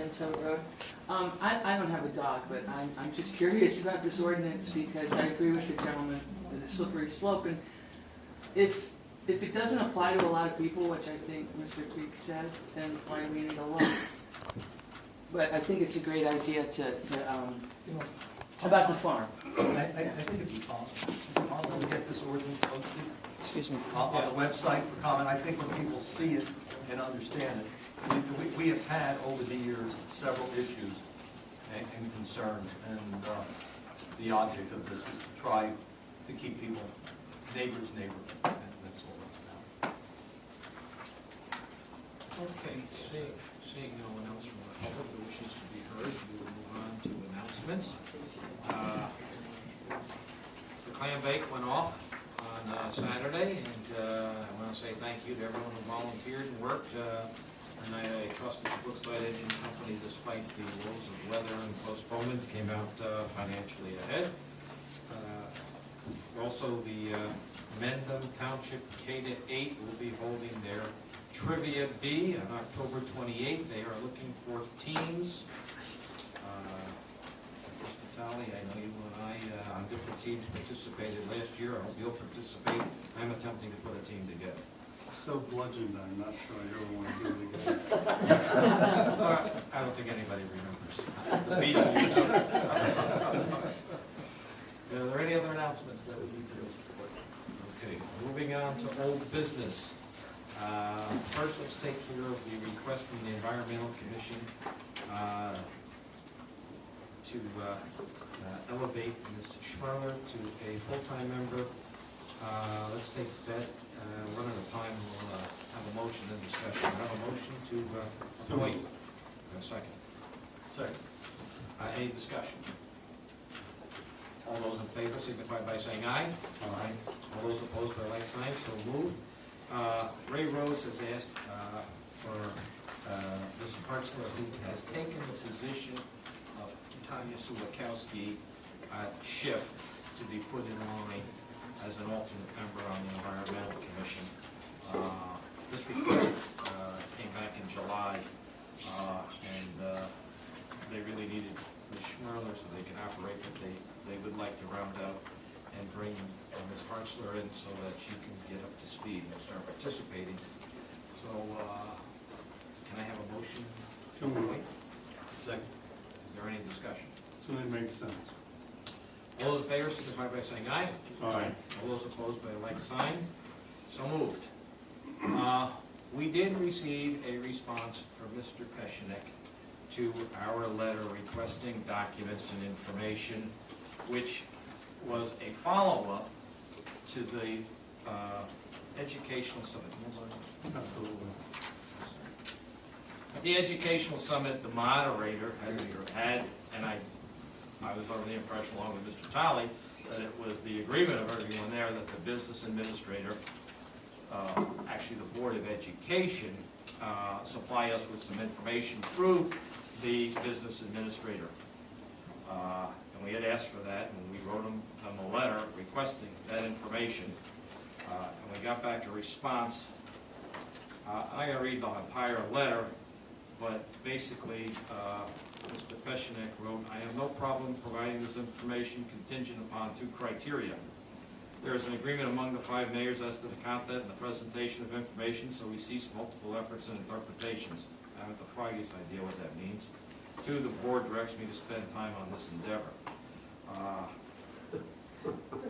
10 Summit Road. I don't have a dog, but I'm just curious about this ordinance because I agree with the gentleman, the slippery slope. And if it doesn't apply to a lot of people, which I think Mr. Creek said, then why do we need a law? But I think it's a great idea about the farm. I think it'd be possible. Is it possible to get this ordinance posted? Excuse me. On the website for comment? I think when people see it and understand it, we have had over the years several issues and concerns, and the object of this is to try to keep people, neighbors. That's all it's about. Okay, seeing no one else from the public who wishes to be heard, we will move on to announcements. The clam bake went off on Saturday, and I want to say thank you to everyone who volunteered and worked. And I trust that the Brookside Engine Company, despite the woes of weather and postponement, came out financially ahead. Also, the Mendham Township K-8 will be holding their Trivia B on October 28th. They are looking for teams. Mr. Talley, I know you and I on different teams participated last year. I hope you'll participate. I'm attempting to put a team together. So bludgeoned, I'm not sure I ever want to do it again. I don't think anybody remembers the meeting you took. Are there any other announcements that we need to report? Okay, moving on to old business. First, let's take care of the request from the Environmental Commission to elevate Ms. Schmerler to a full-time member. Let's take that one at a time. We'll have a motion and discussion. We'll have a motion to appoint. A second. Second. Any discussion? All those in favor signify by saying aye. Aye. All those opposed by like sign, so moved. Ray Rhodes has asked for Mr. Hartzler, who has taken the position of Tanya Sulikowski shift, to be put in line as an alternate member on the Environmental Commission. This request came back in July, and they really needed Ms. Schmerler so they can operate, but they would like to round out and bring Ms. Hartzler in so that she can get up to speed and start participating. So, can I have a motion? So moved. Second. Is there any discussion? So it makes sense. All those in favor signify by saying aye. Aye. All those opposed by a like sign. So moved. We did receive a response from Mr. Peshenik to our letter requesting documents and information, which was a follow-up to the educational summit. Absolutely. At the educational summit, the moderator had, and I was under the impression, along with Mr. Talley, that it was the agreement of everyone there that the business administrator, actually the Board of Education, supply us with some information through the business administrator. And we had asked for that, and we wrote them a letter requesting that information. And we got back a response. I'm going to read the entire letter, but basically, Mr. Peshenik wrote, "I have no problem providing this information contingent upon two criteria. There is an agreement among the 5 mayors as to the content and the presentation of information, so we cease multiple efforts and interpretations." I haven't the foggiest idea what that means. 2, the board directs me to spend time on this endeavor.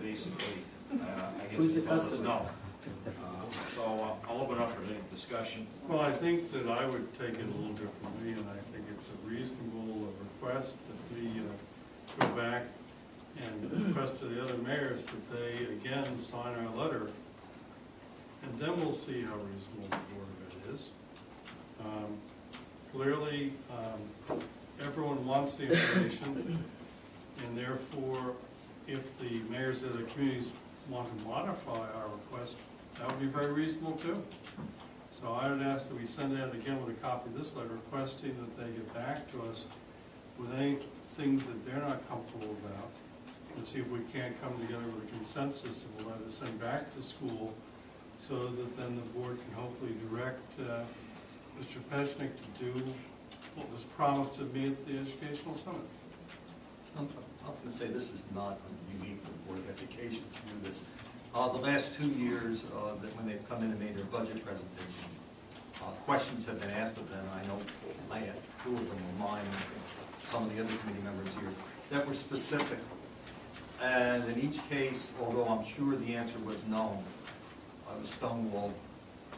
Basically, I guess he told us no. So I'll open up for any discussion. Well, I think that I would take it a little differently, and I think it's a reasonable request that we go back and request to the other mayors that they again sign our letter, and then we'll see how reasonable the Board of Ed is. Clearly, everyone wants the information, and therefore, if the mayors of the communities want to modify our request, that would be very reasonable too. So I would ask that we send out again with a copy of this letter requesting that they get back to us with anything that they're not comfortable about, and see if we can't come together with a consensus that will let us send back to school, so that then the board can hopefully direct Mr. Peshenik to do what was promised to me at the Educational Summit. I'm going to say this is not unique for the Board of Education to do this. The last 2 years, that when they've come in and made their budget presentation, questions have been asked of them. I know I had 2 of them of mine, and I think some of the other committee members here, that were specific. And in each case, although I'm sure the answer was no, I was stonewalled,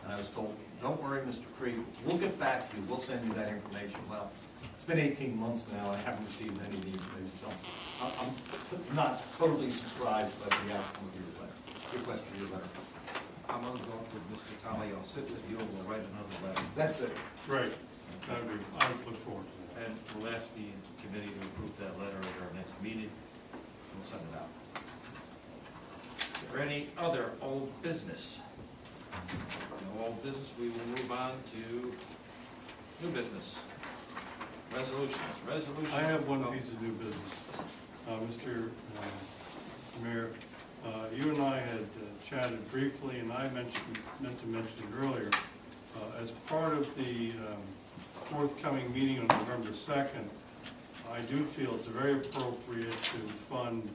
and I was told, don't worry, Mr. Creed, we'll get back to you, we'll send you that information. Well, it's been 18 months now, and I haven't received any of the information, so I'm not totally surprised by the outcome of your request of your letter. I'm gonna go up with Mr. Talley, I'll sit with you, and we'll write another letter. That's it. Right. I would look forward to that. And we'll ask the committee to approve that letter at our next meeting. We'll send it out. Is there any other old business? No old business, we will move on to new business. Resolutions. I have one piece of new business. Mr. Mayor, you and I had chatted briefly, and I meant to mention it earlier. As part of the forthcoming meeting on November 2nd, I do feel it's very appropriate to fund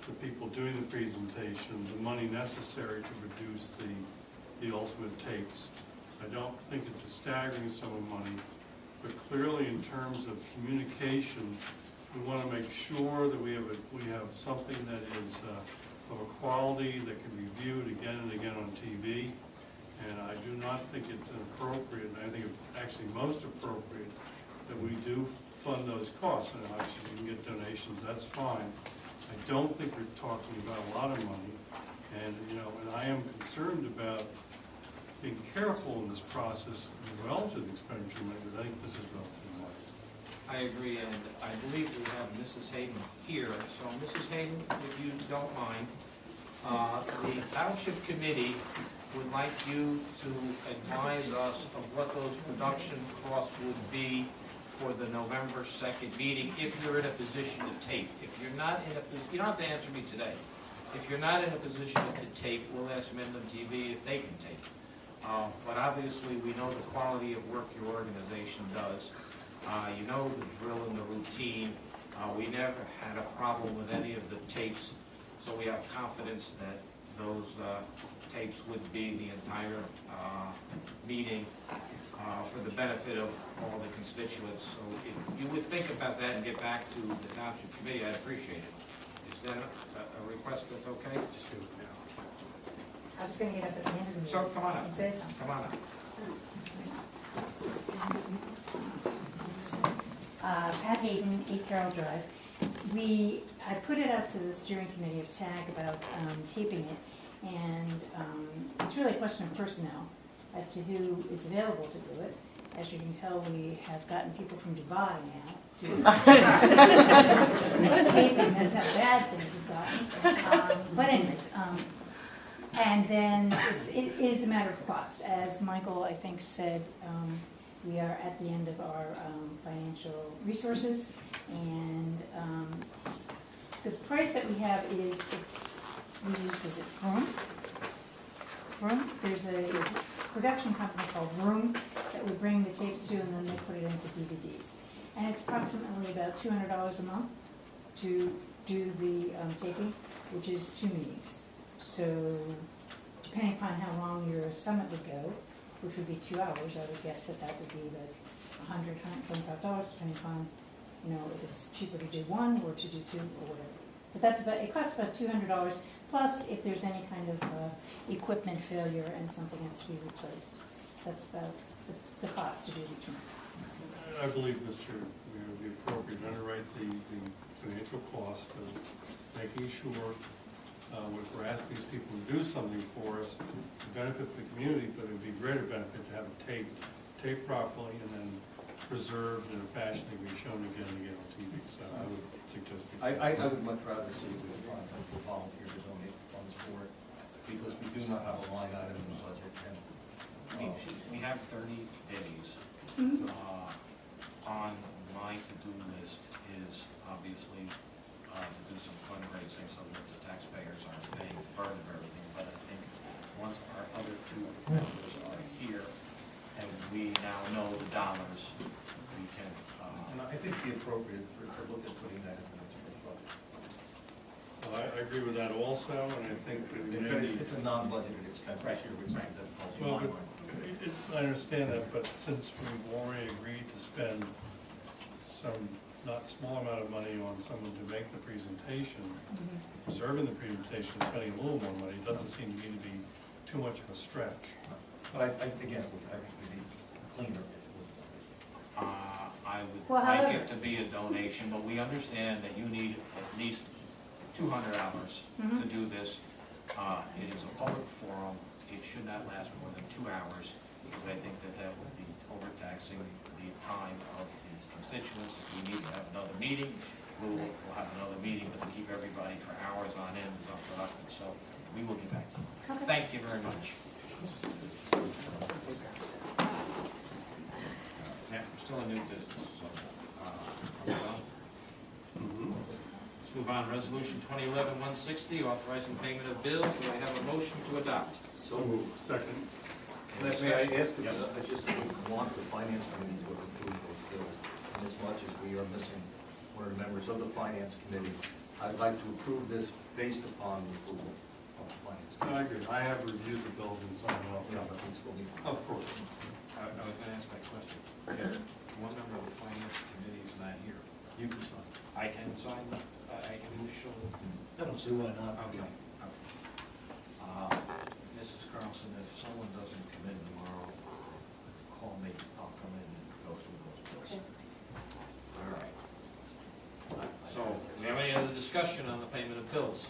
the people doing the presentation the money necessary to produce the ultimate tapes. I don't think it's a staggering sum of money, but clearly in terms of communication, we want to make sure that we have something that is of a quality that can be viewed again and again on TV. And I do not think it's inappropriate, and I think it's actually most appropriate that we do fund those costs. And actually, we can get donations, that's fine. I don't think we're talking about a lot of money. And, and I am concerned about being careful in this process relative to expenditure money, but I think this is relatively less. I agree, and I believe we have Mrs. Hayden here. So, Mrs. Hayden, if you don't mind, the Township Committee would like you to advise us of what those production costs would be for the November 2nd meeting, if you're in a position to tape. If you're not in a position, you don't have to answer me today. If you're not in a position to tape, we'll ask Mendham TV if they can tape. But obviously, we know the quality of work your organization does. You know the drill and the routine. We never had a problem with any of the tapes, so we have confidence that those tapes would be the entire meeting for the benefit of all the constituents. So if you would think about that and get back to the Township Committee, I'd appreciate it. Is that a request that's okay? I was going to get up at the end of the meeting. So come on up. And say something. Come on up. Pat Hayden, 8 Carroll Drive. I put it out to the steering committee of TAG about taping it, and it's really a question of personnel as to who is available to do it. As you can tell, we have gotten people from Dubai now to taping. That's how bad things have gotten. But anyways, and then it is a matter of cost. As Michael, I think, said, we are at the end of our financial resources, and the price that we have is, we use, was it Vroom? There's a production company called Vroom that we bring the tapes to, and then they put it into DVDs. And it's approximately about $200 a month to do the taping, which is 2 meetings. So depending upon how long your summit would go, which would be 2 hours, I would guess that would be about $100, $125, depending upon, if it's cheaper to do 1 or to do 2 or whatever. But it costs about $200, plus if there's any kind of equipment failure and something has to be replaced. That's about the cost to do each one. I believe, Mr. Mayor, it would be appropriate to underwrite the financial cost of making sure if we're asking these people to do something for us, it's a benefit to the community, but it would be a greater benefit to have it taped properly and then preserved in a fashion that can be shown again and again on TV. So I would suggest. I would much rather see we find some volunteers to donate funds for it, because we do not have a line item in the budget. And We have 30 days. On my to-do list is obviously to do some fundraising so that the taxpayers aren't paying the burden of everything. But I think once our other 2 members are here and we now know the dollars, we can be appropriate to look at putting that in the next year's budget. Well, I agree with that also, and I think that we But may. it's a non-budgeted expense this year, which is the difficulty in Well, my but mind. I understand that, but since we've already agreed to spend some not small amount of money on someone to make the presentation, reserving the presentation, and spending a little more money, doesn't seem to me to be too much of a stretch. But again, I think we need cleaner if it was a donation. I would Well, like however- it to be a donation, but we understand that you need at least 200 hours to do this. It is a public forum, it should not last more than 2 hours, because I think that that would be overtaxing the time of the constituents. If we need to have another meeting, we'll have another meeting, but to keep everybody for hours on end is unproductive, so we will get back to you. Okay. Thank you very much. Yeah, we're still in new business, so, let's move on. Resolution 2011-160, authorizing payment of bills. Do I have a motion to adopt? So moved. Second. May I ask, Yes. I just want the finance committee to approve those bills, and as much as we are missing one of the members of the finance committee, I'd like to approve this based upon the approval of the finance committee. I agree, I have reviewed the bills and signed off. Yeah, but we still need. Of course. I was gonna ask that question. If one member of the finance committee is not here, You can sign. I can sign, I can initial. I don't see why not. Okay. Mrs. Carlson, if someone doesn't come in tomorrow, call me, I'll come in and go through those bills. All right. So, do we have any other discussion on the payment of bills?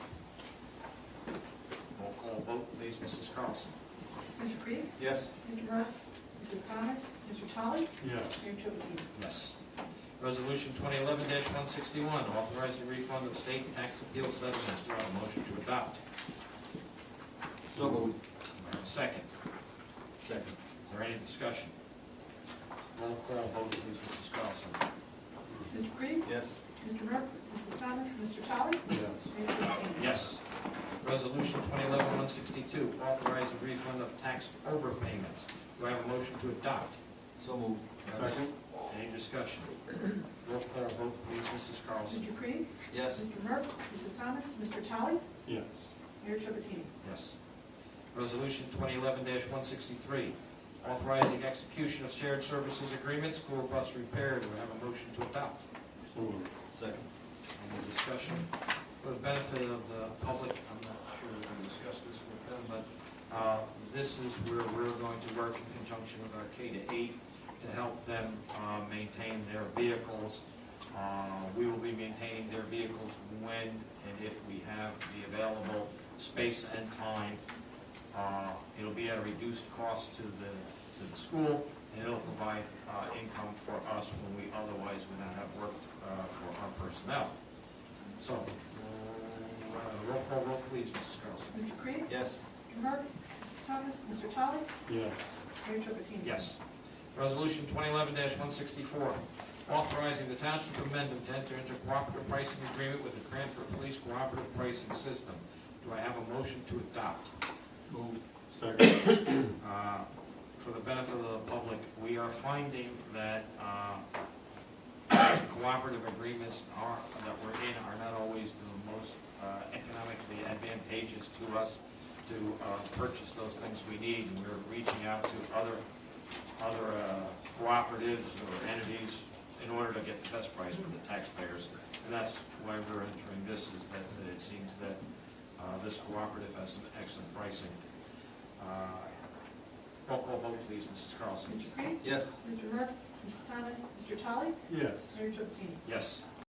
Roll call vote, please, Mrs. Carlson. Mr. Creed? Yes. Mr. Burke? Mrs. Thomas? Mr. Tully? Yes. Mayor Trippettini? Yes. Resolution 2011-161, authorizing refund of state tax appeal settlements. Do I have a motion to adopt? So moved. Do I have a second? Second. Is there any discussion? Roll call vote, please, Mrs. Carlson. Mr. Creed? Yes. Mr. Burke? Mrs. Thomas? Mr. Tully? Yes. Mayor Trippettini? Yes. Resolution 2011-162, authorizing refund of tax overpayments. Do I have a motion to adopt? So moved. Second. Any discussion? Roll call vote, please, Mrs. Carlson. Mr. Creed? Yes. Mr. Burke? Mrs. Thomas? Mr. Tully? Yes. Mayor Trippettini? Yes. Resolution 2011-163, authorizing execution of shared services agreement, school bus repair. Do I have a motion to adopt? So moved. Second. Any discussion? For the benefit of the public, I'm not sure we're going to discuss this with them, but this is where we're going to work in conjunction with our K-8 to help them maintain their vehicles. We will be maintaining their vehicles when and if we have the available space and time. It'll be at a reduced cost to the school, and it'll provide income for us when we otherwise would not have worked for our personnel. So, roll call vote, please, Mrs. Carlson. Mr. Creed? Yes. Mr. Burke? Mrs. Thomas? Mr. Tully? Yes. Mayor Trippettini? Yes. Resolution 2011-164, authorizing the Township of Mendham to enter into cooperative pricing agreement with the Cranford Police Cooperative Pricing System. Do I have a motion to adopt? Moved. Second. For the benefit of the public, we are finding that cooperative agreements that we're in are not always the most economically advantageous to us to purchase those things we need. And we're reaching out to other cooperatives or entities in order to get the best price for the taxpayers. And that's why we're entering this, is that it seems that this cooperative has some excellent pricing. Roll call vote, please, Mrs. Carlson. Mr. Creed? Yes. Mr. Burke? Mrs. Thomas? Mr. Tully? Yes. Mayor Trippettini? Yes.